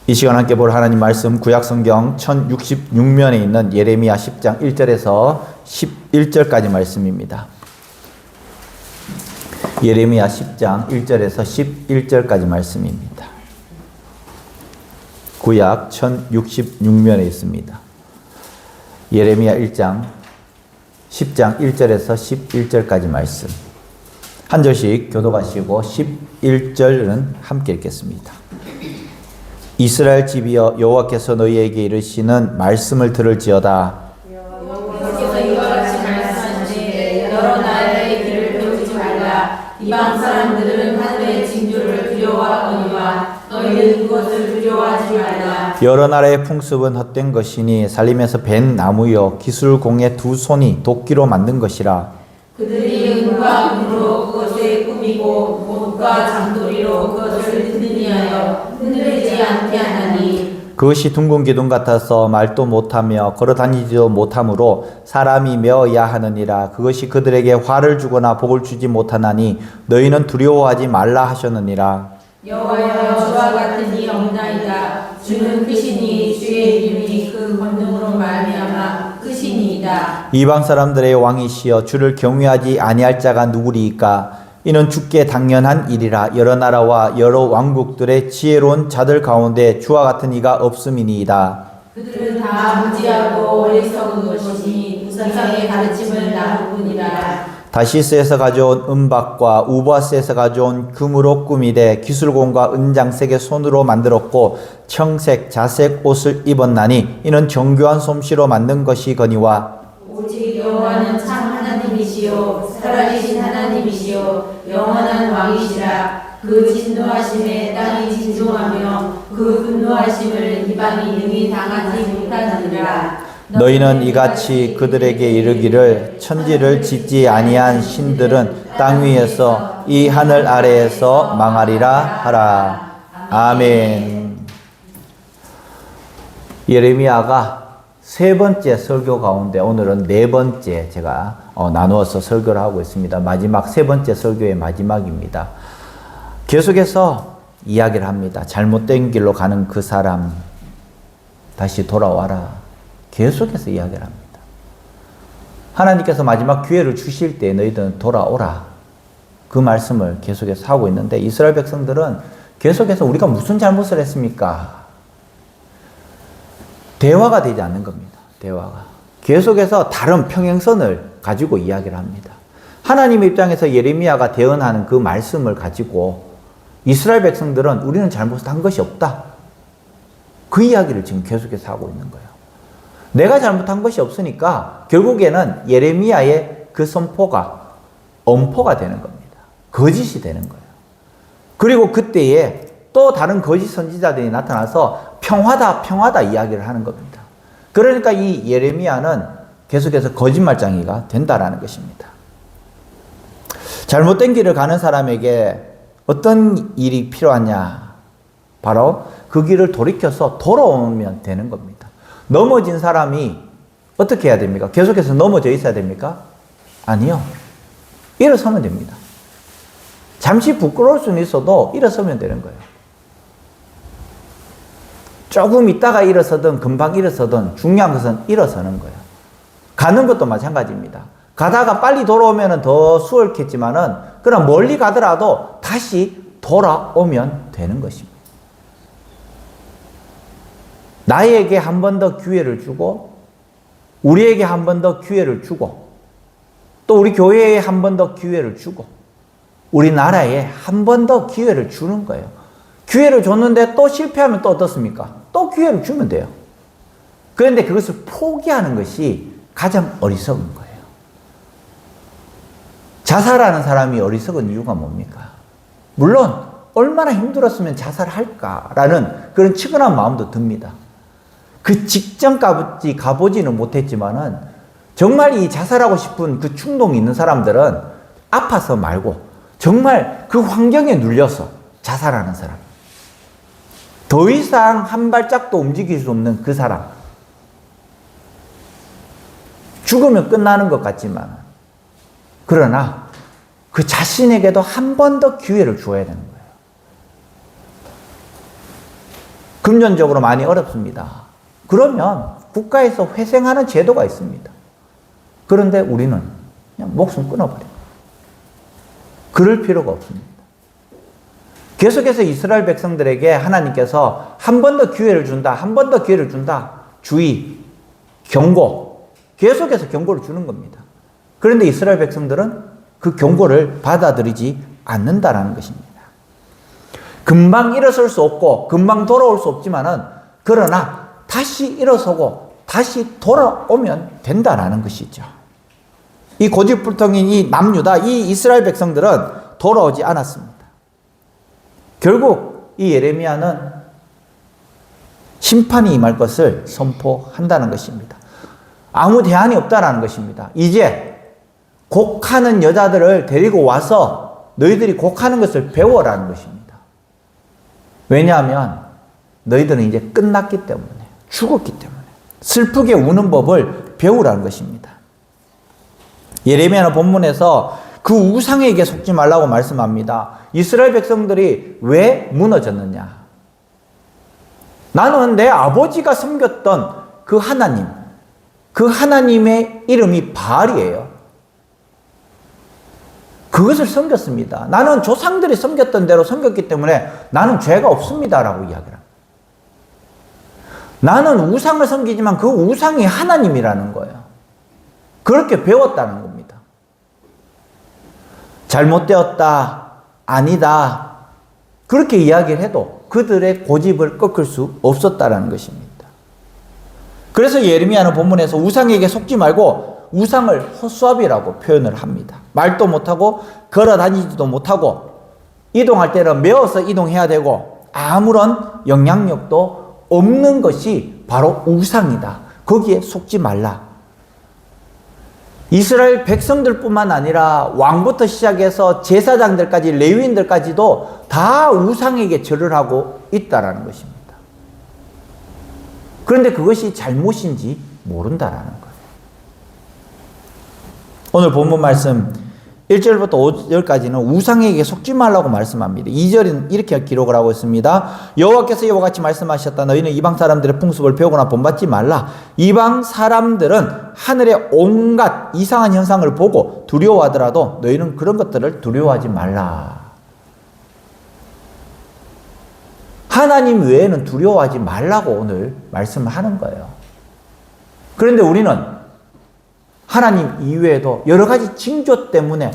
이 시간 함께 볼 하나님 말씀 구약성경 1066면에 있는 예레미야 10장 1절에서 11절까지 말씀입니다. 예레미야 10장 1절에서 11절까지 말씀입니다. 구약 1066면에 있습니다. 예레미야 1장 10장 1절에서 11절까지 말씀. 한 절씩 교독하시고 11절은 함께 읽겠습니다. 이스라엘 집이여, 여호와께서 너희에게 이르시는 말씀을 들을지어다. 여호와께서 이와 같이 말씀하시되 여러 나라의 길을 배우지 말라. 이방 사람들은 하늘의 징조를 두려워하거니와 너희는 그것을 두려워하지 말라. 여러 나라의 풍습은 헛된 것이니 살림에서 벤 나무여 기술공의 두 손이 도끼로 만든 것이라. 그들이 은과 금으로 그것을 꾸미고 못과 장도리로 그것을 뜯느니하여 흔들리지 않게 하나니 그것이 둥근 기둥 같아서 말도 못하며 걸어다니지도 못하므로 사람이 메어야 하느니라. 그것이 그들에게 화를 주거나 복을 주지 못하나니 너희는 두려워하지 말라 하셨느니라. 여호와여, 주와 같은 이 없나이다. 주는 크시니 주의 이름이 그 권능으로 말미암아 크시니이다. 이방 사람들의 왕이시여, 주를 경외하지 아니할 자가 누구리이까? 이는 주께 당연한 일이라. 여러 나라와 여러 왕국들의 지혜로운 자들 가운데 주와 같은 이가 없음이니이다. 그들은 다 무지하고 어리석은 것이니 우상의 가르침을 나누느니라. 다시스에서 가져온 은박과 우바스에서 가져온 금으로 꾸미되 기술공과 은장색의 손으로 만들었고 청색, 자색 옷을 입었나니 이는 정교한 솜씨로 만든 것이거니와 오직 여호와는 참 하나님이시요 살아계신 하나님이시요 영원한 왕이시라. 그 진노하심에 땅이 진종하며 그 분노하심을 이방이 능히 당하지 못하느니라. 너희는 이같이 그들에게 이르기를 천지를 짓지 아니한 신들은 땅 위에서 이 하늘 아래에서 망하리라 하라. 아멘. 예레미야가 세 번째 설교 가운데 오늘은 네 번째 제가 나누어서 설교를 하고 있습니다. 마지막 세 번째 설교의 마지막입니다. 계속해서 이야기를 합니다. 잘못된 길로 가는 그 사람 다시 돌아와라. 계속해서 이야기를 합니다. 하나님께서 마지막 기회를 주실 때 너희들은 돌아오라. 그 말씀을 계속해서 하고 있는데 이스라엘 백성들은 계속해서 우리가 무슨 잘못을 했습니까? 대화가 되지 않는 겁니다. 대화가. 계속해서 다른 평행선을 가지고 이야기를 합니다. 하나님의 입장에서 예레미야가 대언하는 그 말씀을 가지고 이스라엘 백성들은 우리는 잘못한 것이 없다. 그 이야기를 지금 계속해서 하고 있는 거예요. 내가 잘못한 것이 없으니까 결국에는 예레미야의 그 선포가 엄포가 되는 겁니다. 거짓이 되는 거예요. 그리고 그때에 또 다른 거짓 선지자들이 나타나서 평화다, 평화다 이야기를 하는 겁니다. 그러니까 이 예레미야는 계속해서 거짓말쟁이가 된다라는 것입니다. 잘못된 길을 가는 사람에게 어떤 일이 필요하냐? 바로 그 길을 돌이켜서 돌아오면 되는 겁니다. 넘어진 사람이 어떻게 해야 됩니까? 계속해서 넘어져 있어야 됩니까? 아니요. 일어서면 됩니다. 잠시 부끄러울 수는 있어도 일어서면 되는 거예요. 조금 있다가 일어서든 금방 일어서든 중요한 것은 일어서는 거예요. 가는 것도 마찬가지입니다. 가다가 빨리 돌아오면 더 수월했겠지만은 그럼 멀리 가더라도 다시 돌아오면 되는 것입니다. 나에게 한 번 더 기회를 주고 우리에게 한 번 더 기회를 주고 또 우리 교회에 한 번 더 기회를 주고 우리나라에 한 번 더 기회를 주는 거예요. 기회를 줬는데 또 실패하면 또 어떻습니까? 또 기회를 주면 돼요. 그런데 그것을 포기하는 것이 가장 어리석은 거예요. 자살하는 사람이 어리석은 이유가 뭡니까? 물론 얼마나 힘들었으면 자살할까라는 그런 측은한 마음도 듭니다. 그 직전까지 가보지는 못했지만은 정말 이 자살하고 싶은 그 충동이 있는 사람들은 아파서 말고 정말 그 환경에 눌려서 자살하는 사람. 더 이상 한 발짝도 움직일 수 없는 그 사람. 죽으면 끝나는 것 같지만 그러나 그 자신에게도 한 번 더 기회를 주어야 되는 거예요. 금전적으로 많이 어렵습니다. 그러면 국가에서 회생하는 제도가 있습니다. 그런데 우리는 그냥 목숨 끊어버려요. 그럴 필요가 없습니다. 계속해서 이스라엘 백성들에게 하나님께서 한 번 더 기회를 준다, 한 번 더 기회를 준다. 주의, 경고, 계속해서 경고를 주는 겁니다. 그런데 이스라엘 백성들은 그 경고를 받아들이지 않는다라는 것입니다. 금방 일어설 수 없고 금방 돌아올 수 없지만은 그러나 다시 일어서고 다시 돌아오면 된다라는 것이죠. 이 고집불통인 이 남유다, 이 이스라엘 백성들은 돌아오지 않았습니다. 결국 이 예레미야는 심판이 임할 것을 선포한다는 것입니다. 아무 대안이 없다라는 것입니다. 이제 곡하는 여자들을 데리고 와서 너희들이 곡하는 것을 배워라는 것입니다. 왜냐하면 너희들은 이제 끝났기 때문에, 죽었기 때문에 슬프게 우는 법을 배우라는 것입니다. 예레미야는 본문에서 그 우상에게 속지 말라고 말씀합니다. 이스라엘 백성들이 왜 무너졌느냐? 나는 내 아버지가 섬겼던 그 하나님, 그 하나님의 이름이 바알이에요. 그것을 섬겼습니다. 나는 조상들이 섬겼던 대로 섬겼기 때문에 나는 죄가 없습니다라고 이야기를 합니다. 나는 우상을 섬기지만 그 우상이 하나님이라는 거예요. 그렇게 배웠다는 겁니다. 잘못되었다, 아니다, 그렇게 이야기를 해도 그들의 고집을 꺾을 수 없었다라는 것입니다. 그래서 예레미야는 본문에서 우상에게 속지 말고 우상을 허수아비라고 표현을 합니다. 말도 못하고 걸어 다니지도 못하고 이동할 때는 메어서 이동해야 되고 아무런 영향력도 없는 것이 바로 우상이다. 거기에 속지 말라. 이스라엘 백성들뿐만 아니라 왕부터 시작해서 제사장들까지 레위인들까지도 다 우상에게 절을 하고 있다라는 것입니다. 그런데 그것이 잘못인지 모른다라는 거예요. 오늘 본문 말씀 1절부터 5절까지는 우상에게 속지 말라고 말씀합니다. 2절은 이렇게 기록을 하고 있습니다. 여호와께서 이와 같이 말씀하셨다. 너희는 이방 사람들의 풍습을 배우거나 본받지 말라. 이방 사람들은 하늘의 온갖 이상한 현상을 보고 두려워하더라도 너희는 그런 것들을 두려워하지 말라. 하나님 외에는 두려워하지 말라고 오늘 말씀을 하는 거예요. 그런데 우리는 하나님 이외에도 여러 가지 징조 때문에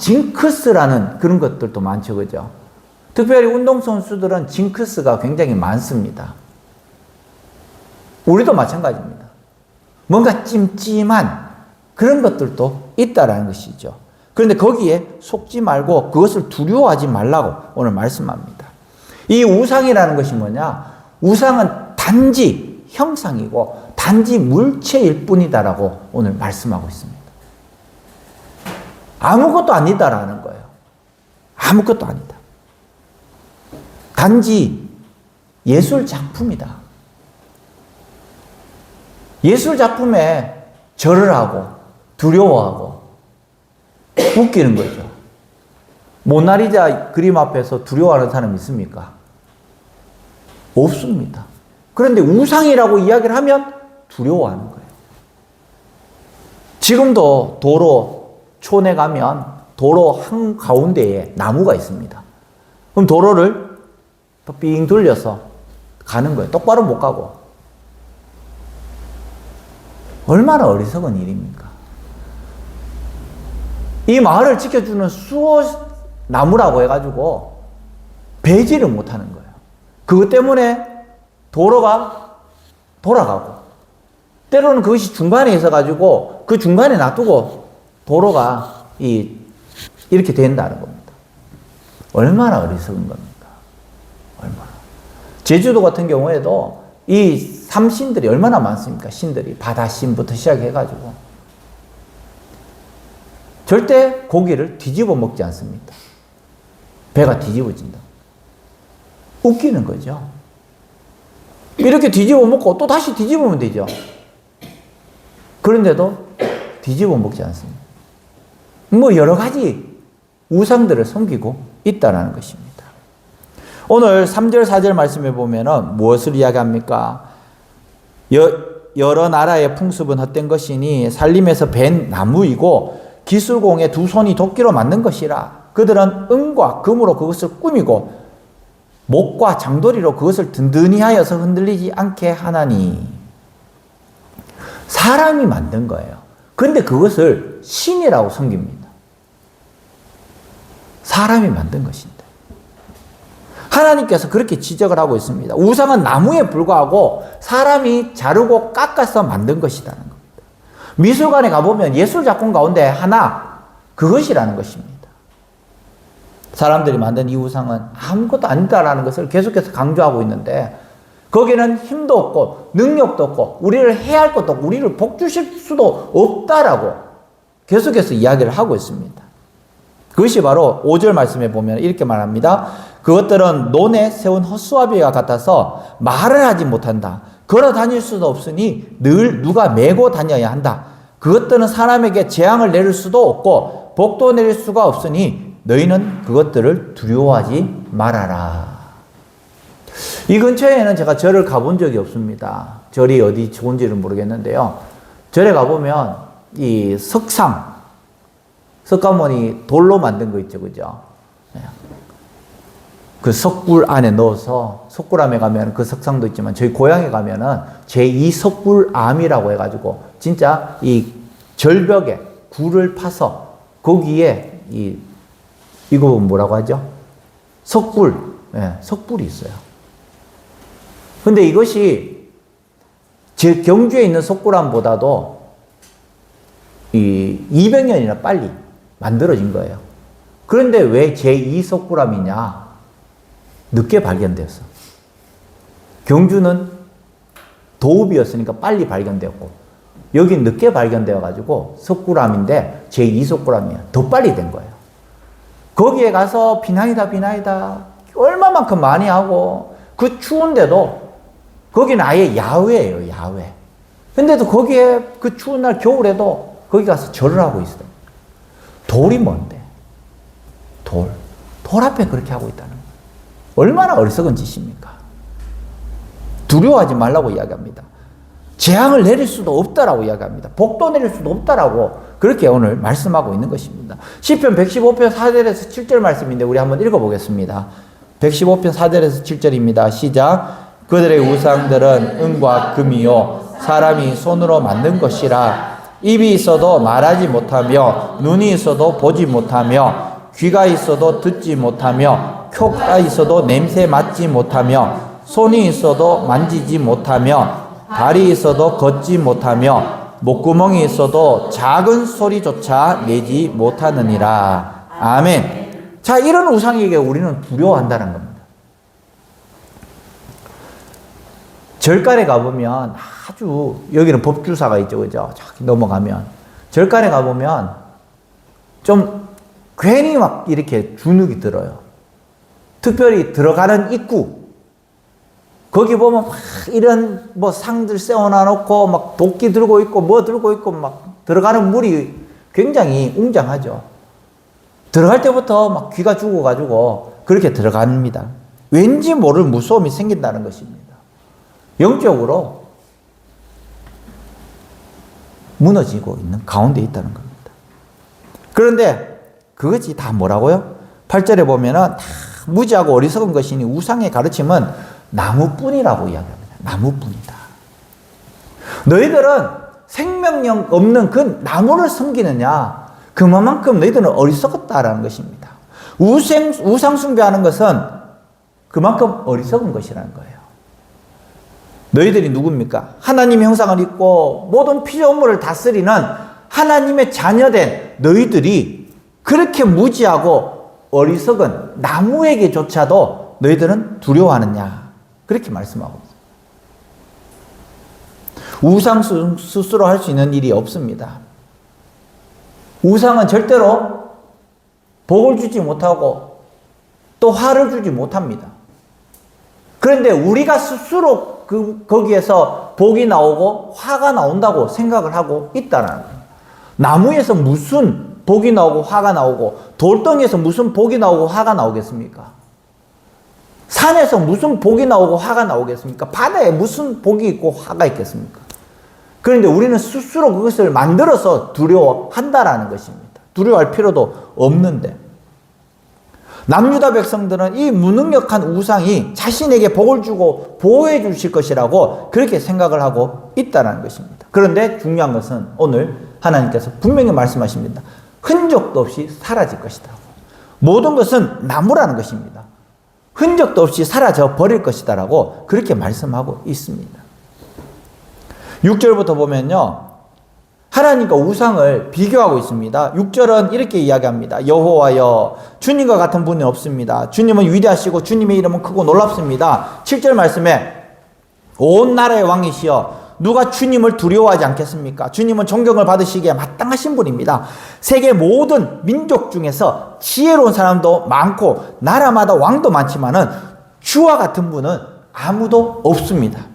징크스라는 그런 것들도 많죠. 그죠? 특별히 운동선수들은 징크스가 굉장히 많습니다. 우리도 마찬가지입니다. 뭔가 찜찜한 그런 것들도 있다라는 것이죠. 그런데 거기에 속지 말고 그것을 두려워하지 말라고 오늘 말씀합니다. 이 우상이라는 것이 뭐냐? 우상은 단지 형상이고 단지 물체일 뿐이다라고 오늘 말씀하고 있습니다. 아무것도 아니다라는 거예요. 아무것도 아니다. 단지 예술 작품이다. 예술 작품에 절을 하고 두려워하고 웃기는 거죠. 모나리자 그림 앞에서 두려워하는 사람 있습니까? 없습니다. 그런데 우상이라고 이야기를 하면 두려워하는 거예요. 지금도 도로촌에 가면 도로 한가운데에 나무가 있습니다. 그럼 도로를 삥 돌려서 가는 거예요. 똑바로 못 가고. 얼마나 어리석은 일입니까? 이 마을을 지켜주는 수호 나무라고 해가지고 배지를 못하는 거예요. 그것 때문에 도로가 돌아가고 때로는 그것이 중간에 있어가지고 그 중간에 놔두고 도로가 이렇게 된다는 겁니다. 얼마나 어리석은 겁니까? 얼마나. 제주도 같은 경우에도 이 삼신들이 얼마나 많습니까? 신들이 바다신부터 시작해가지고 절대 고기를 뒤집어 먹지 않습니다. 배가 뒤집어진다. 웃기는 거죠. 이렇게 뒤집어 먹고 또 다시 뒤집으면 되죠. 그런데도 뒤집어 먹지 않습니다. 뭐 여러 가지 우상들을 섬기고 있다는 것입니다. 오늘 3절 4절 말씀에 보면은 무엇을 이야기합니까? 여러 나라의 풍습은 헛된 것이니 살림에서 벤 나무이고 기술공의 두 손이 도끼로 만든 것이라. 그들은 은과 금으로 그것을 꾸미고 목과 장도리로 그것을 든든히 하여서 흔들리지 않게 하나니. 사람이 만든 거예요. 그런데 그것을 신이라고 섬깁니다. 사람이 만든 것인데. 하나님께서 그렇게 지적을 하고 있습니다. 우상은 나무에 불과하고 사람이 자르고 깎아서 만든 것이라는 겁니다. 미술관에 가보면 예술 작품 가운데 하나, 그것이라는 것입니다. 사람들이 만든 이 우상은 아무것도 아니다라는 것을 계속해서 강조하고 있는데, 거기는 힘도 없고 능력도 없고 우리를 해할 것도 없고 우리를 복주실 수도 없다라고 계속해서 이야기를 하고 있습니다. 그것이 바로 5절 말씀에 보면 이렇게 말합니다. 그것들은 논에 세운 헛수아비와 같아서 말을 하지 못한다. 걸어 다닐 수도 없으니 늘 누가 메고 다녀야 한다. 그것들은 사람에게 재앙을 내릴 수도 없고 복도 내릴 수가 없으니 너희는 그것들을 두려워하지 말아라. 이 근처에는 제가 절을 가본 적이 없습니다. 절이 어디 좋은지는 모르겠는데요. 절에 가보면 이 석가모니 돌로 만든 거 있죠, 그죠? 그 석굴 안에 넣어서, 석굴암에 가면 그 석상도 있지만 저희 고향에 가면은 제2석굴암이라고 해가지고 진짜 이 절벽에 굴을 파서 거기에 이거 뭐라고 하죠? 석굴이 있어요. 근데 이것이 제 경주에 있는 석굴암보다도 200년이나 빨리 만들어진 거예요. 그런데 왜 제2석굴암이냐? 늦게 발견됐어. 경주는 도읍이었으니까 빨리 발견되었고, 여긴 늦게 발견되어가지고 석굴암인데 제2석굴암이야. 더 빨리 된 거예요. 거기에 가서 비나이다 얼마만큼 많이 하고, 그 추운데도 거기는 아예 야외예요, 야외. 근데도 거기에 그 추운 날 겨울에도 거기 가서 절을 하고 있어요. 돌이 뭔데? 돌 앞에 그렇게 하고 있다는 거예요. 얼마나 어리석은 짓입니까? 두려워하지 말라고 이야기합니다. 재앙을 내릴 수도 없다라고 이야기합니다. 복도 내릴 수도 없다라고 그렇게 오늘 말씀하고 있는 것입니다. 시편 115편 4절에서 7절 말씀인데 우리 한번 읽어보겠습니다. 115편 4절에서 7절입니다. 시작. 그들의 우상들은 은과 금이요 사람이 손으로 만든 것이라. 입이 있어도 말하지 못하며 눈이 있어도 보지 못하며 귀가 있어도 듣지 못하며 혀가 있어도 냄새 맡지 못하며 손이 있어도 만지지 못하며 발이 있어도 걷지 못하며 목구멍이 있어도 작은 소리조차 내지 못하느니라. 아멘. 자, 이런 우상에게 우리는 두려워한다는 겁니다. 절간에 가보면 아주, 여기는 법주사가 있죠, 그죠? 저기 넘어가면 절간에 가보면 좀 괜히 막 이렇게 주눅이 들어요. 특별히 들어가는 입구, 거기 보면 막 이런 뭐 상들 세워놔 놓고 막 도끼 들고 있고 뭐 들고 있고 막 들어가는 물이 굉장히 웅장하죠. 들어갈 때부터 막 귀가 죽어가지고 그렇게 들어갑니다. 왠지 모를 무서움이 생긴다는 것입니다. 영적으로 무너지고 있는 가운데 있다는 겁니다. 그런데 그것이 다 뭐라고요? 8절에 보면은 다 무지하고 어리석은 것이니 우상의 가르침은 나무뿐이라고 이야기합니다. 나무뿐이다. 너희들은 생명력 없는 그 나무를 섬기느냐? 그만큼 너희들은 어리석었다라는 것입니다. 우상 숭배하는 것은 그만큼 어리석은 것이라는 거예요. 너희들이 누굽니까? 하나님의 형상을 입고 모든 피조물을 다스리는 하나님의 자녀된 너희들이 그렇게 무지하고 어리석은 나무에게조차도 너희들은 두려워하느냐? 그렇게 말씀하고 있어요. 우상 스스로 할 수 있는 일이 없습니다. 우상은 절대로 복을 주지 못하고 또 화를 주지 못합니다. 그런데 우리가 스스로 거기에서 복이 나오고 화가 나온다고 생각을 하고 있다는 거예요. 나무에서 무슨 복이 나오고 화가 나오고 돌덩이에서 무슨 복이 나오고 화가 나오겠습니까? 산에서 무슨 복이 나오고 화가 나오겠습니까? 바다에 무슨 복이 있고 화가 있겠습니까? 그런데 우리는 스스로 그것을 만들어서 두려워한다라는 것입니다. 두려워할 필요도 없는데. 남유다 백성들은 이 무능력한 우상이 자신에게 복을 주고 보호해 주실 것이라고 그렇게 생각을 하고 있다는 것입니다. 그런데 중요한 것은 오늘 하나님께서 분명히 말씀하십니다. 흔적도 없이 사라질 것이다. 모든 것은 나무라는 것입니다. 흔적도 없이 사라져 버릴 것이다 라고 그렇게 말씀하고 있습니다. 6절부터 보면요, 하나님과 우상을 비교하고 있습니다. 6절은 이렇게 이야기합니다. 여호와여, 주님과 같은 분이 없습니다. 주님은 위대하시고 주님의 이름은 크고 놀랍습니다. 7절 말씀에 온 나라의 왕이시여, 누가 주님을 두려워하지 않겠습니까? 주님은 존경을 받으시기에 마땅하신 분입니다. 세계 모든 민족 중에서 지혜로운 사람도 많고 나라마다 왕도 많지만은 주와 같은 분은 아무도 없습니다.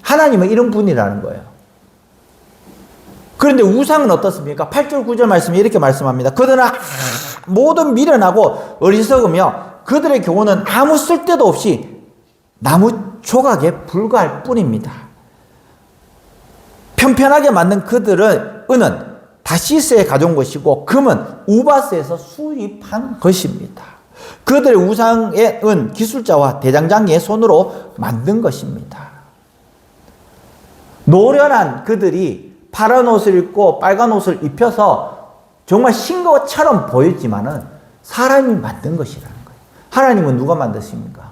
하나님은 이런 분이라는 거예요. 그런데 우상은 어떻습니까? 8절 9절 말씀에 이렇게 말씀합니다. 그들은 모든 미련하고 어리석으며 그들의 교훈은 아무 쓸데도 없이 나무 조각에 불과할 뿐입니다. 편편하게 만든 그들은 은은 다시스에 가져온 것이고 금은 우바스에서 수입한 것입니다. 그들의 우상의 은 기술자와 대장장이의 손으로 만든 것입니다. 노련한 그들이 파란 옷을 입고 빨간 옷을 입혀서 정말 신 것처럼 보였지만은 사람이 만든 것이라는 거예요. 하나님은 누가 만드십니까?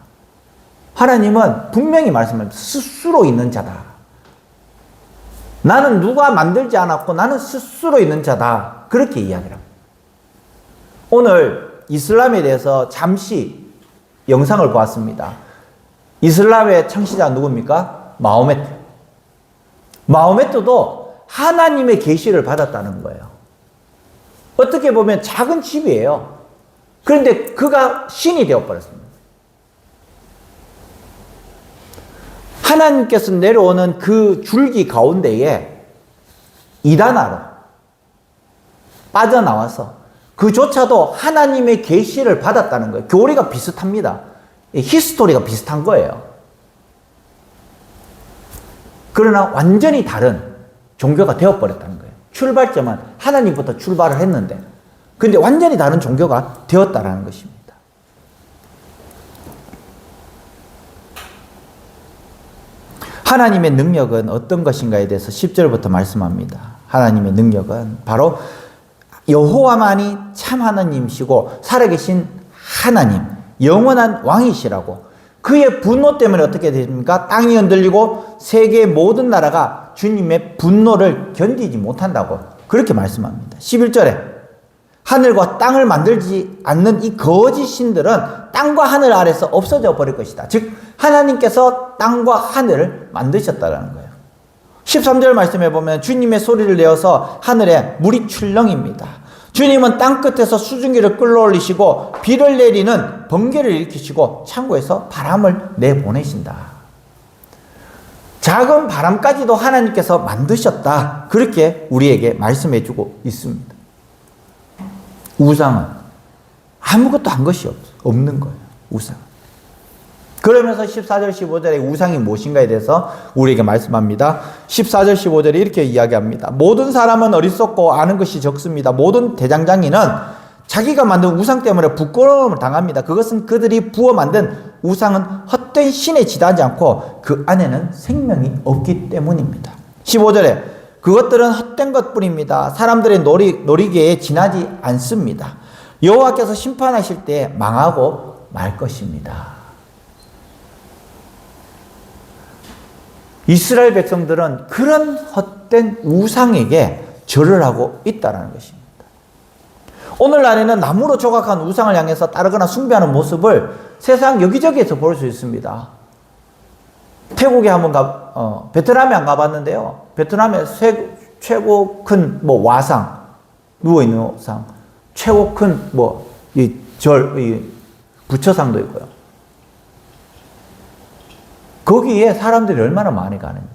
하나님은 분명히 말씀합니다. 스스로 있는 자다. 나는 누가 만들지 않았고 나는 스스로 있는 자다. 그렇게 이야기를 합니다. 오늘 이슬람에 대해서 잠시 영상을 보았습니다. 이슬람의 창시자 누굽니까? 마호메트. 마호메트도 하나님의 계시를 받았다는 거예요. 어떻게 보면 작은 집이에요. 그런데 그가 신이 되어버렸습니다. 하나님께서 내려오는 그 줄기 가운데에 이단아로 빠져나와서 그조차도 하나님의 계시를 받았다는 거예요. 교리가 비슷합니다. 히스토리가 비슷한 거예요. 그러나 완전히 다른 종교가 되어버렸다는 거예요. 출발점은 하나님부터 출발을 했는데 근데 완전히 다른 종교가 되었다라는 것입니다. 하나님의 능력은 어떤 것인가에 대해서 10절부터 말씀합니다. 하나님의 능력은 바로 여호와만이 참 하나님이시고 살아계신 하나님, 영원한 왕이시라고. 그의 분노 때문에 어떻게 됩니까? 땅이 흔들리고 세계의 모든 나라가 주님의 분노를 견디지 못한다고 그렇게 말씀합니다. 11절에 하늘과 땅을 만들지 않는 이 거짓 신들은 땅과 하늘 아래서 없어져 버릴 것이다. 즉 하나님께서 땅과 하늘을 만드셨다는 거예요. 13절 말씀해 보면 주님의 소리를 내어서 하늘에 물이 출렁입니다. 주님은 땅끝에서 수증기를 끌어올리시고 비를 내리는 번개를 일으키시고 창고에서 바람을 내보내신다. 작은 바람까지도 하나님께서 만드셨다. 그렇게 우리에게 말씀해 주고 있습니다. 우상은 아무것도 한 것이 없는 거예요. 우상. 그러면서 14절 15절에 우상이 무엇인가에 대해서 우리에게 말씀합니다. 14절 15절에 이렇게 이야기합니다. 모든 사람은 어리석고 아는 것이 적습니다. 모든 대장장이는 자기가 만든 우상 때문에 부끄러움을 당합니다. 그것은 그들이 부어 만든 우상은 헛된 신에 지나지 않고 그 안에는 생명이 없기 때문입니다. 15절에 그것들은 헛된 것뿐입니다. 사람들의 놀이기에 지나지 않습니다. 여호와께서 심판하실 때 망하고 말 것입니다. 이스라엘 백성들은 그런 헛된 우상에게 절을 하고 있다는 것입니다. 오늘날에는 나무로 조각한 우상을 향해서 따르거나 숭배하는 모습을 세상 여기저기에서 볼 수 있습니다. 태국에 한번 베트남에 안 가봤는데요. 베트남에 최고 큰 와상, 누워있는 우상, 최고 큰 부처상도 있고요. 거기에 사람들이 얼마나 많이 가는지.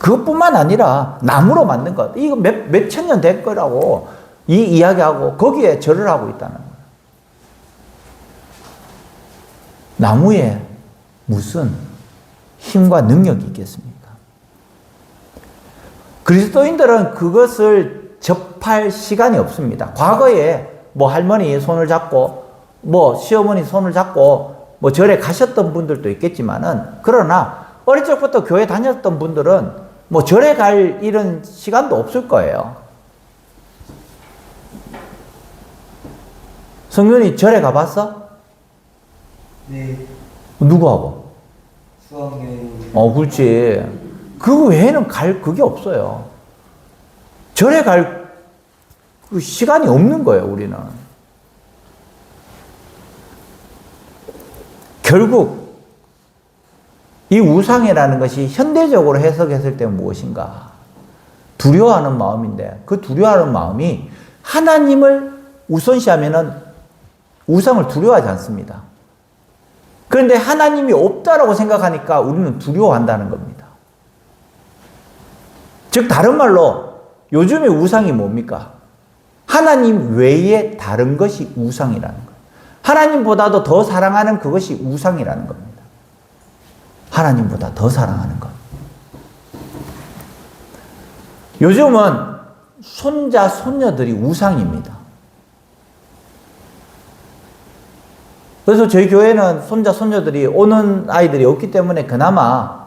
그것뿐만 아니라 나무로 만든 것. 이거 몇 천 년 된 거라고 이야기하고 거기에 절을 하고 있다는 거예요. 나무에 무슨 힘과 능력이 있겠습니까? 그리스도인들은 그것을 접할 시간이 없습니다. 과거에 뭐 할머니 손을 잡고 뭐 시어머니 손을 잡고 뭐 절에 가셨던 분들도 있겠지만은, 그러나 어릴 적부터 교회 다녔던 분들은 뭐 절에 갈 이런 시간도 없을 거예요. 성균이 절에 가봤어? 네, 누구하고? 수학여행. 그렇지. 그 외에는 갈 그게 없어요. 절에 갈 그 시간이 없는 거예요, 우리는. 결국 이 우상이라는 것이 현대적으로 해석했을 때 무엇인가? 두려워하는 마음인데, 그 두려워하는 마음이 하나님을 우선시하면은 우상을 두려워하지 않습니다. 그런데 하나님이 없다라고 생각하니까 우리는 두려워한다는 겁니다. 즉 다른 말로 요즘의 우상이 뭡니까? 하나님 외에 다른 것이 우상이라는 거예요. 하나님보다도 더 사랑하는 그것이 우상이라는 겁니다. 하나님보다 더 사랑하는 것. 요즘은 손자, 손녀들이 우상입니다. 그래서 저희 교회는 손자, 손녀들이 오는 아이들이 없기 때문에 그나마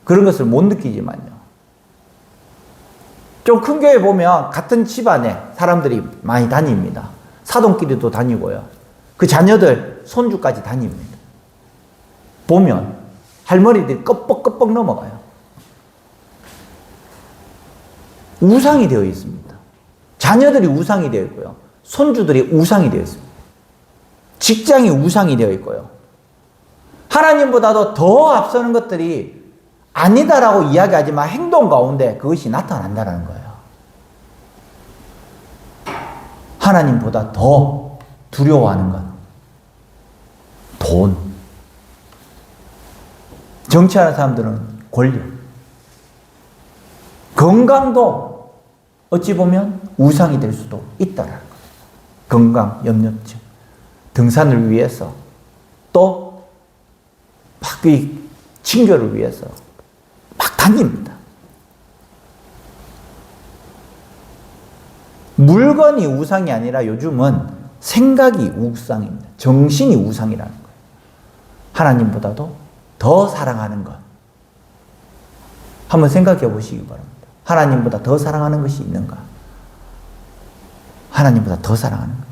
그런 것을 못 느끼지만요. 좀 큰 교회 보면 같은 집안에 사람들이 많이 다닙니다. 사돈끼리도 다니고요. 그 자녀들, 손주까지 다닙니다. 보면 할머니들이 껍벅껍벅 넘어가요. 우상이 되어 있습니다. 자녀들이 우상이 되어 있고요. 손주들이 우상이 되어 있습니다. 직장이 우상이 되어 있고요. 하나님보다도 더 앞서는 것들이 아니다라고 이야기하지만 행동 가운데 그것이 나타난다는 거예요. 하나님보다 더 두려워하는 것. 돈. 정치하는 사람들은 권력. 건강도 어찌 보면 우상이 될 수도 있다는 거예요. 건강, 염려증. 등산을 위해서 또 막 이 친교를 위해서 막 다닙니다. 물건이 우상이 아니라 요즘은 생각이 우상입니다. 정신이 우상이라는 거예요. 하나님보다도 더 사랑하는 것. 한번 생각해 보시기 바랍니다. 하나님보다 더 사랑하는 것이 있는가? 하나님보다 더 사랑하는 것.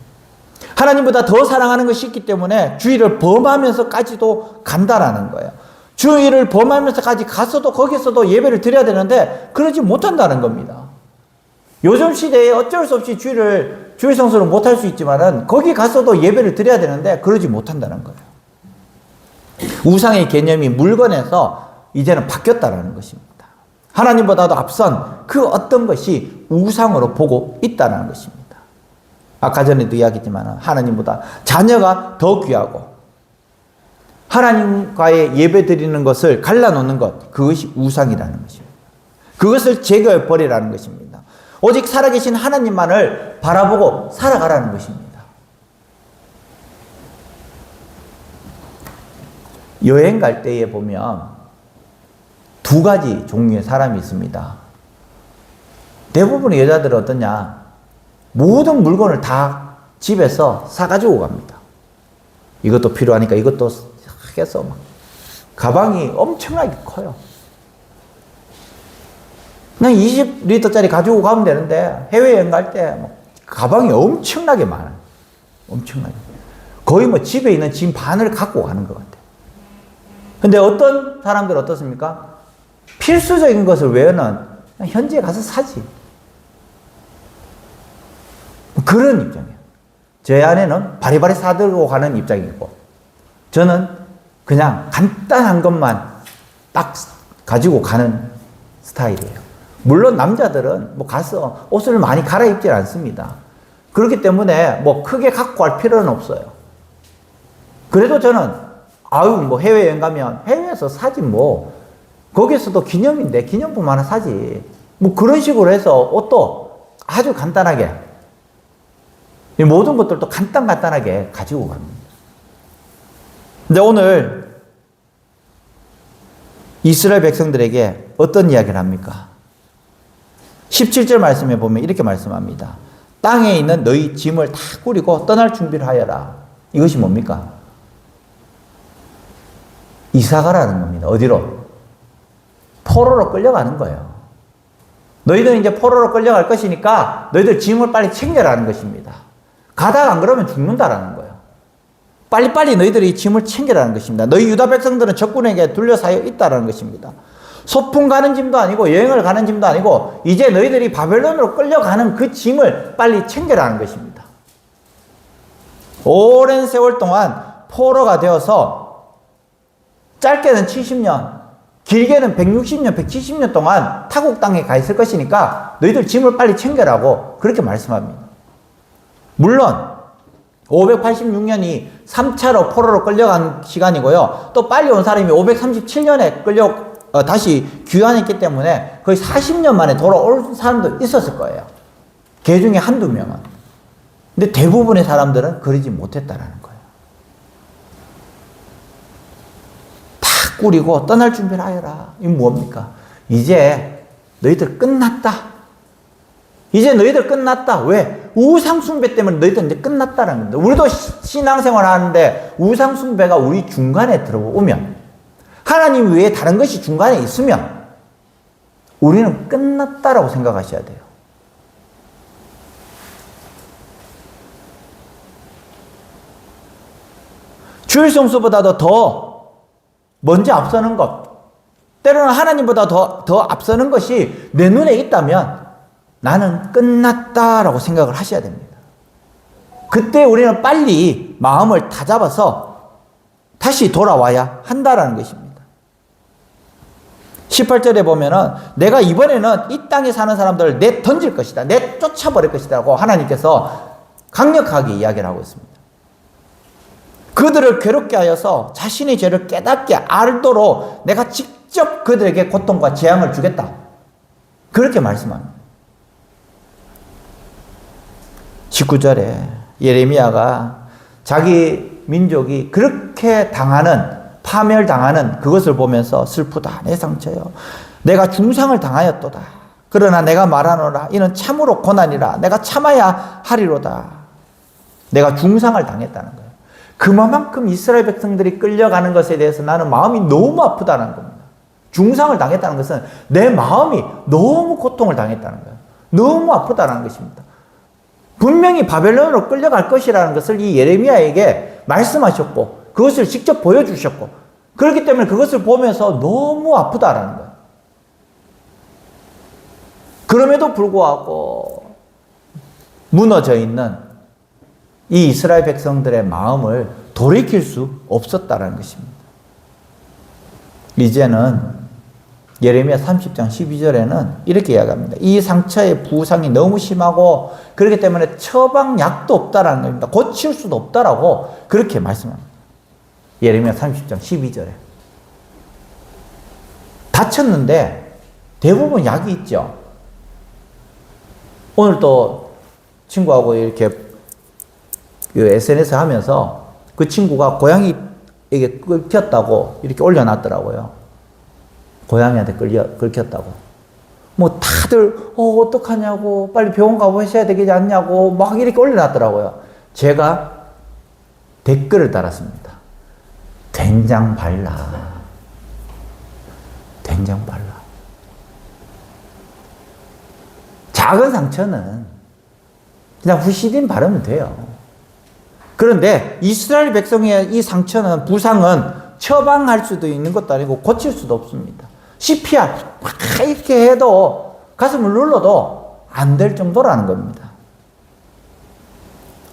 하나님보다 더 사랑하는 것이 있기 때문에 주의를 범하면서까지도 간다라는 거예요. 주의를 범하면서까지 가서도 거기서도 예배를 드려야 되는데 그러지 못한다는 겁니다. 요즘 시대에 어쩔 수 없이 주일 성수를 못할 수 있지만은 거기 가서도 예배를 드려야 되는데 그러지 못한다는 거예요. 우상의 개념이 물건에서 이제는 바뀌었다는 것입니다. 하나님보다도 앞선 그 어떤 것이 우상으로 보고 있다는 것입니다. 아까 전에도 이야기했지만 하나님보다 자녀가 더 귀하고 하나님과의 예배 드리는 것을 갈라놓는 것, 그것이 우상이라는 것입니다. 그것을 제거해 버리라는 것입니다. 오직 살아계신 하나님만을 바라보고 살아가라는 것입니다. 여행 갈 때에 보면 두 가지 종류의 사람이 있습니다. 대부분의 여자들은 어떠냐? 모든 물건을 다 집에서 사가지고 갑니다. 이것도 필요하니까 이것도 해서 막 가방이 엄청나게 커요. 그냥 20리터짜리 가지고 가면 되는데 해외여행 갈 때 가방이 엄청나게 많아요. 엄청나게. 거의 뭐 집에 있는 짐 반을 갖고 가는 것 같아요. 근데 어떤 사람들은 어떻습니까? 필수적인 것을 외에는 그냥 현지에 가서 사지. 그런 입장이에요. 제 아내는 바리바리 사들고 가는 입장이고, 저는 그냥 간단한 것만 딱 가지고 가는 스타일이에요. 물론 남자들은 뭐 가서 옷을 많이 갈아입지 않습니다. 그렇기 때문에 뭐 크게 갖고 갈 필요는 없어요. 그래도 저는 뭐 해외여행 가면 해외에서 사지 뭐, 거기에서도 기념인데 기념품 하나 사지. 뭐 그런 식으로 해서 옷도 아주 간단하게, 이 모든 것들도 간단하게 가지고 갑니다. 근데 오늘 이스라엘 백성들에게 어떤 이야기를 합니까? 17절 말씀에 보면 이렇게 말씀합니다. 땅에 있는 너희 짐을 다 꾸리고 떠날 준비를 하여라. 이것이 뭡니까? 이사가라는 겁니다. 어디로? 포로로 끌려가는 거예요. 너희들은 이제 포로로 끌려갈 것이니까 너희들 짐을 빨리 챙겨라는 것입니다. 가다가 안 그러면 죽는다라는 거예요. 빨리빨리 너희들이 이 짐을 챙겨라는 것입니다. 너희 유다 백성들은 적군에게 둘러싸여 있다라는 것입니다. 소풍 가는 짐도 아니고 여행을 가는 짐도 아니고 이제 너희들이 바벨론으로 끌려가는 그 짐을 빨리 챙겨라는 것입니다. 오랜 세월 동안 포로가 되어서 짧게는 70년, 길게는 160년, 170년 동안 타국 땅에 가 있을 것이니까 너희들 짐을 빨리 챙겨라고 그렇게 말씀합니다. 물론 586년이 3차로 포로로 끌려간 시간이고요. 또 빨리 온 사람이 537년에 다시 귀환했기 때문에 거의 40년 만에 돌아올 사람도 있었을 거예요. 그 중에 한두 명은. 근데 대부분의 사람들은 그러지 못했다라는 거예요. 다 꾸리고 떠날 준비를 하여라. 이게 뭡니까? 이제 너희들 끝났다. 이제 너희들 끝났다. 왜? 우상숭배 때문에 너희들 이제 끝났다라는 겁니다. 우리도 신앙생활 하는데 우상숭배가 우리 중간에 들어오면, 하나님 외에 다른 것이 중간에 있으면 우리는 끝났다라고 생각하셔야 돼요. 주일 성수보다도 더 먼저 앞서는 것, 때로는 하나님보다 더 앞서는 것이 내 눈에 있다면 나는 끝났다라고 생각을 하셔야 됩니다. 그때 우리는 빨리 마음을 다잡아서 다시 돌아와야 한다라는 것입니다. 18절에 보면은 내가 이번에는 이 땅에 사는 사람들을 내던질 것이다. 내쫓아버릴 것이다라고 하나님께서 강력하게 이야기를 하고 있습니다. 그들을 괴롭게 하여서 자신의 죄를 깨닫게 알도록 내가 직접 그들에게 고통과 재앙을 주겠다. 그렇게 말씀합니다. 19절에 예레미야가 자기 민족이 그렇게 파멸당하는 그것을 보면서 슬프다. 내 상처요. 내가 중상을 당하였도다. 그러나 내가 말하노라. 이는 참으로 고난이라. 내가 참아야 하리로다. 내가 중상을 당했다는 거예요. 그만큼 이스라엘 백성들이 끌려가는 것에 대해서 나는 마음이 너무 아프다는 겁니다. 중상을 당했다는 것은 내 마음이 너무 고통을 당했다는 거예요. 너무 아프다는 것입니다. 분명히 바벨론으로 끌려갈 것이라는 것을 이 예레미야에게 말씀하셨고 그것을 직접 보여주셨고 그렇기 때문에 그것을 보면서 너무 아프다라는 거예요. 그럼에도 불구하고 무너져 있는 이 이스라엘 백성들의 마음을 돌이킬 수 없었다라는 것입니다. 이제는 예레미야 30장 12절에는 이렇게 이야기합니다. 이 상처의 부상이 너무 심하고 그렇기 때문에 처방약도 없다라는 겁니다. 고칠 수도 없다라고 그렇게 말씀합니다. 예레미야 30장 12절에. 다쳤는데 대부분 약이 있죠. 오늘 또 친구하고 이렇게 SNS 하면서 그 친구가 고양이에게 긁혔다고 이렇게 올려놨더라고요. 고양이한테 긁혔다고. 뭐 다들 어떡하냐고 빨리 병원 가보셔야 되지 않냐고 막 이렇게 올려놨더라고요. 제가 댓글을 달았습니다. 된장 발라. 된장 발라. 작은 상처는 그냥 후시딘 바르면 돼요. 그런데 이스라엘 백성의 이 상처는, 부상은 처방할 수도 있는 것도 아니고 고칠 수도 없습니다. CPR 막 이렇게 해도 가슴을 눌러도 안 될 정도라는 겁니다.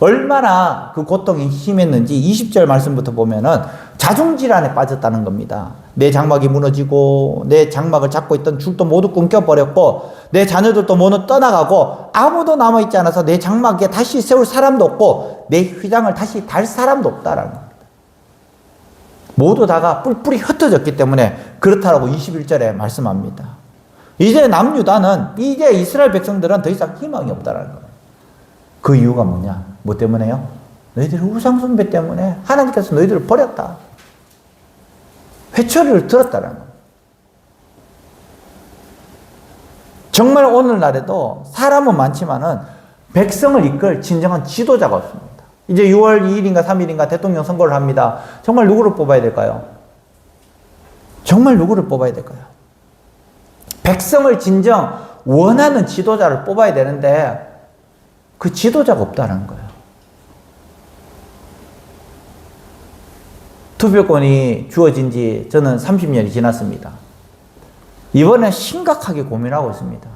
얼마나 그 고통이 심했는지 20절 말씀부터 보면은 자중질환에 빠졌다는 겁니다. 내 장막이 무너지고 내 장막을 잡고 있던 줄도 모두 끊겨버렸고 내 자녀들도 모두 떠나가고 아무도 남아있지 않아서 내 장막에 다시 세울 사람도 없고 내 휘장을 다시 달 사람도 없다라는 겁니다. 모두 다가 뿔뿔이 흩어졌기 때문에 그렇다라고 21절에 말씀합니다. 이제 남유다는, 이제 이스라엘 백성들은 더 이상 희망이 없다라는 거예요. 그 이유가 뭐냐? 뭐 때문에요? 너희들이 우상숭배 때문에 하나님께서 너희들을 버렸다. 회초리를 들었다는 겁니다. 정말 오늘날에도 사람은 많지만은 백성을 이끌 진정한 지도자가 없습니다. 이제 6월 2일인가 3일인가 대통령 선거를 합니다. 정말 누구를 뽑아야 될까요? 정말 누구를 뽑아야 될까요? 백성을 진정 원하는 지도자를 뽑아야 되는데 그 지도자가 없다는 거예요. 투표권이 주어진 지 저는 30년이 지났습니다. 이번에 심각하게 고민하고 있습니다.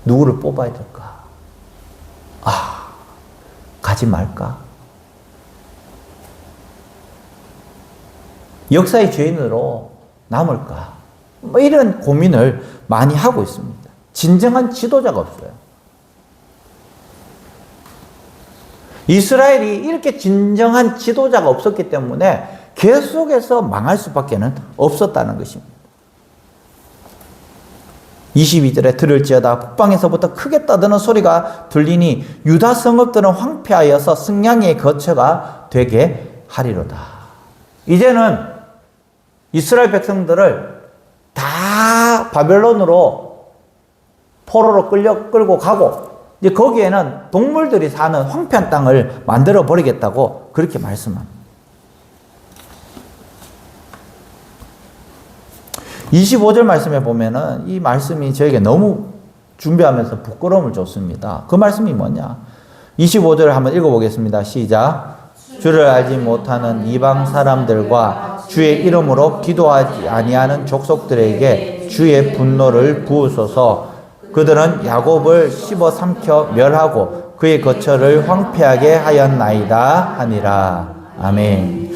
누구를 뽑아야 될까? 가지 말까? 역사의 죄인으로 남을까? 뭐 이런 고민을 많이 하고 있습니다. 진정한 지도자가 없어요. 이스라엘이 이렇게 진정한 지도자가 없었기 때문에 계속해서 망할 수밖에 없었다는 것입니다. 22절에 들을지어다 북방에서부터 크게 떠드는 소리가 들리니 유다 성읍들은 황폐하여서 승냥이의 거처가 되게 하리로다. 이제는 이스라엘 백성들을 다 바벨론으로 포로로 끌고 가고 이제 거기에는 동물들이 사는 황폐한 땅을 만들어 버리겠다고 그렇게 말씀합니다. 25절 말씀에 보면은 이 말씀이 저에게 너무 준비하면서 부끄러움을 줬습니다. 그 말씀이 뭐냐? 25절을 한번 읽어보겠습니다. 시작. 주를 알지 못하는 이방 사람들과 주의 이름으로 기도하지 아니하는 족속들에게 주의 분노를 부으소서. 그들은 야곱을 씹어 삼켜 멸하고 그의 거처를 황폐하게 하였나이다 하니라. 아멘.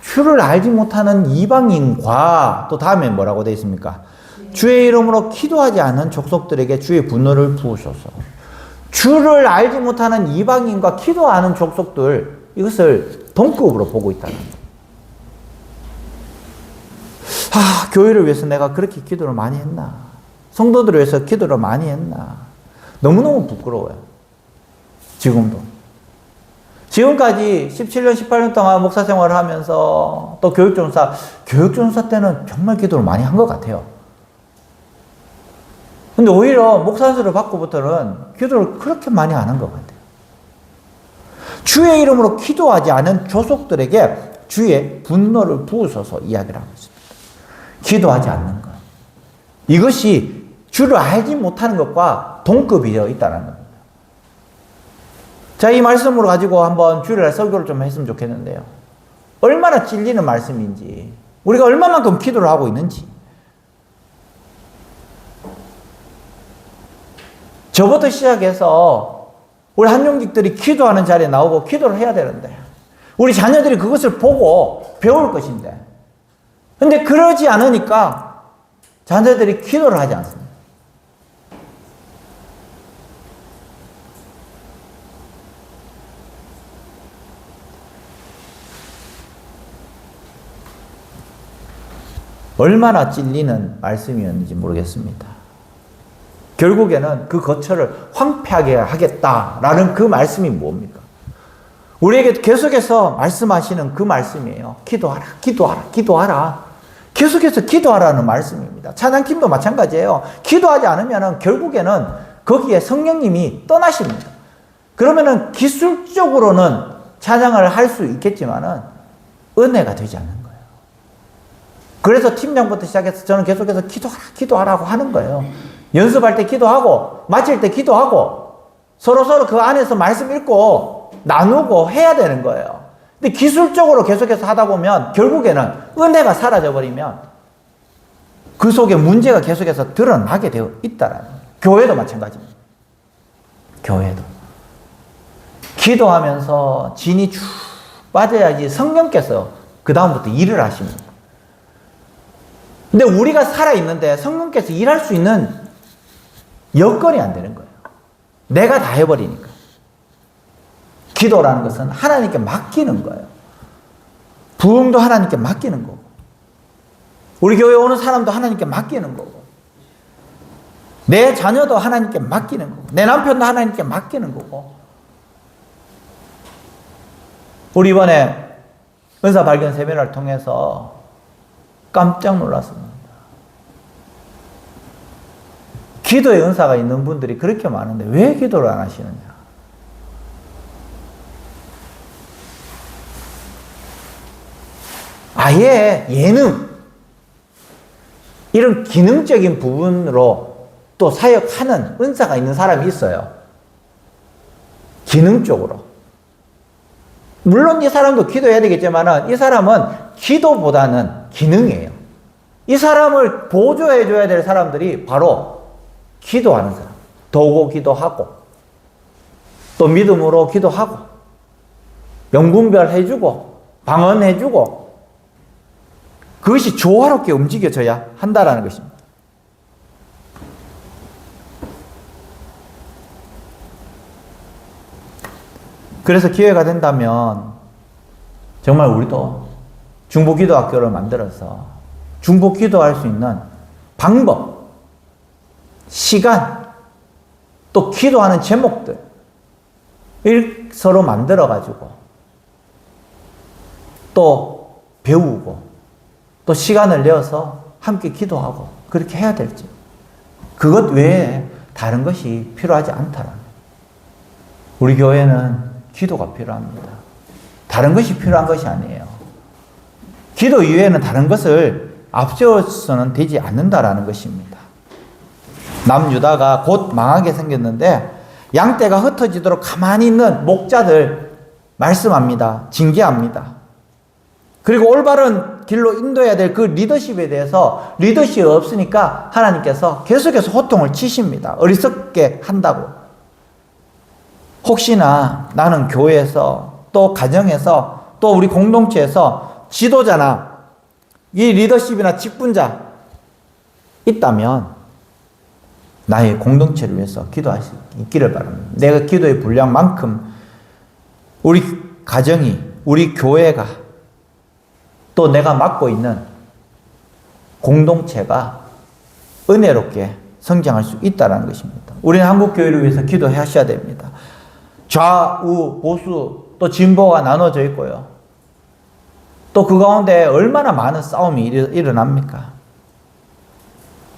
주를 알지 못하는 이방인과 또 다음에 뭐라고 되어 있습니까? 주의 이름으로 기도하지 않는 족속들에게 주의 분노를 부으소서. 주를 알지 못하는 이방인과 기도하는 족속들, 이것을 동급으로 보고 있다는 거예요. 교회를 위해서 내가 그렇게 기도를 많이 했나? 성도들을 위해서 기도를 많이 했나? 너무너무 부끄러워요. 지금도. 지금까지 17년, 18년 동안 목사 생활을 하면서 또 교육전사 때는 정말 기도를 많이 한 것 같아요. 근데 오히려 목사들을 받고부터는 기도를 그렇게 많이 안 한 것 같아요. 주의 이름으로 기도하지 않은 조속들에게 주의 분노를 부으소서 이야기를 하고 있습니다. 기도하지 않는 것. 이것이 주를 알지 못하는 것과 동급이 되어 있다는 겁니다. 자, 이 말씀으로 가지고 한번 주일날 설교를 좀 했으면 좋겠는데요. 얼마나 찔리는 말씀인지, 우리가 얼마만큼 기도를 하고 있는지. 저부터 시작해서 우리 한용직들이 기도하는 자리에 나오고 기도를 해야 되는데, 우리 자녀들이 그것을 보고 배울 것인데, 근데 그러지 않으니까 자녀들이 기도를 하지 않습니다. 얼마나 찔리는 말씀이었는지 모르겠습니다. 결국에는 그 거처를 황폐하게 하겠다라는 그 말씀이 뭡니까? 우리에게 계속해서 말씀하시는 그 말씀이에요. 기도하라, 기도하라, 기도하라. 계속해서 기도하라는 말씀입니다. 찬양팀도 마찬가지예요. 기도하지 않으면 결국에는 거기에 성령님이 떠나십니다. 그러면은 기술적으로는 찬양을 할 수 있겠지만은 은혜가 되지 않는 거예요. 그래서 팀장부터 시작해서 저는 계속해서 기도하라, 기도하라고 하는 거예요. 연습할 때 기도하고, 마칠 때 기도하고, 서로서로 그 안에서 말씀 읽고, 나누고 해야 되는 거예요. 근데 기술적으로 계속해서 하다 보면, 결국에는 은혜가 사라져버리면, 그 속에 문제가 계속해서 드러나게 되어 있다라는 거예요. 교회도 마찬가지입니다. 교회도. 기도하면서 진이 쭉 빠져야지 성령께서 그 다음부터 일을 하십니다. 근데 우리가 살아있는데 성령께서 일할 수 있는 여건이 안 되는 거예요. 내가 다 해버리니까. 기도라는 것은 하나님께 맡기는 거예요. 부흥도 하나님께 맡기는 거고, 우리 교회 오는 사람도 하나님께 맡기는 거고, 내 자녀도 하나님께 맡기는 거고, 내 남편도 하나님께 맡기는 거고. 우리 이번에 은사 발견 세미나를 통해서 깜짝 놀랐습니다. 기도의 은사가 있는 분들이 그렇게 많은데 왜 기도를 안 하시느냐? 아예 예능, 이런 기능적인 부분으로 또 사역하는 은사가 있는 사람이 있어요. 기능적으로. 물론 이 사람도 기도해야 되겠지만 이 사람은 기도보다는 기능이에요. 이 사람을 보조해 줘야 될 사람들이 바로 기도하는 사람. 도고 기도하고 또 믿음으로 기도하고 영분별 해주고 방언해주고 그것이 조화롭게 움직여져야 한다라는 것입니다. 그래서 기회가 된다면 정말 우리도 중보기도학교를 만들어서 중보기도할 수 있는 방법, 시간, 또 기도하는 제목들 서로 만들어가지고 또 배우고 또 시간을 내어서 함께 기도하고 그렇게 해야 될지, 그것 외에 다른 것이 필요하지 않다라는. 우리 교회는 기도가 필요합니다. 다른 것이 필요한 것이 아니에요. 기도 이외에는 다른 것을 앞세워서는 되지 않는다라는 것입니다. 남유다가 곧 망하게 생겼는데 양떼가 흩어지도록 가만히 있는 목자들 말씀합니다. 징계합니다. 그리고 올바른 길로 인도해야 될 그 리더십에 대해서 리더십이 없으니까 하나님께서 계속해서 호통을 치십니다. 어리석게 한다고. 혹시나 나는 교회에서 또 가정에서 또 우리 공동체에서 지도자나 이 리더십이나 직분자 있다면 나의 공동체를 위해서 기도할 수 있기를 바랍니다. 내가 기도의 분량만큼 우리 가정이, 우리 교회가, 또 내가 맡고 있는 공동체가 은혜롭게 성장할 수 있다는 것입니다. 우리는 한국교회를 위해서 기도하셔야 됩니다. 좌우, 보수, 또 진보가 나눠져 있고요. 또 그 가운데 얼마나 많은 싸움이 일어납니까?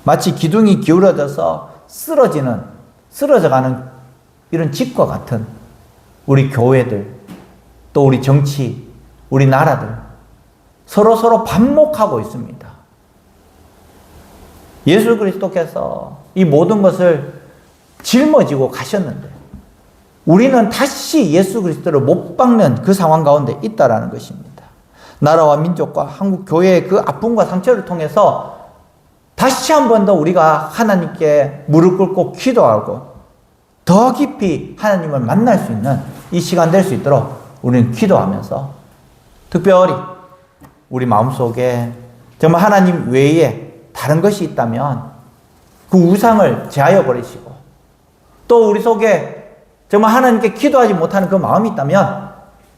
마치 기둥이 기울어져서 쓰러져가는 이런 집과 같은 우리 교회들, 또 우리 정치, 우리 나라들 서로 반목하고 있습니다. 예수 그리스도께서 이 모든 것을 짊어지고 가셨는데 우리는 다시 예수 그리스도를 못 박는 그 상황 가운데 있다라는 것입니다. 나라와 민족과 한국 교회의 그 아픔과 상처를 통해서 다시 한 번 더 우리가 하나님께 무릎 꿇고 기도하고 더 깊이 하나님을 만날 수 있는 이 시간 될 수 있도록 우리는 기도하면서 특별히 우리 마음속에 정말 하나님 외에 다른 것이 있다면 그 우상을 제하여 버리시고 또 우리 속에 정말 하나님께 기도하지 못하는 그 마음이 있다면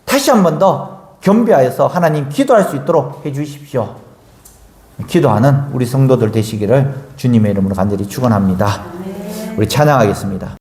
다시 한 번 더 겸비하여서 하나님 기도할 수 있도록 해 주십시오. 기도하는 우리 성도들 되시기를 주님의 이름으로 간절히 축원합니다. 우리 찬양하겠습니다.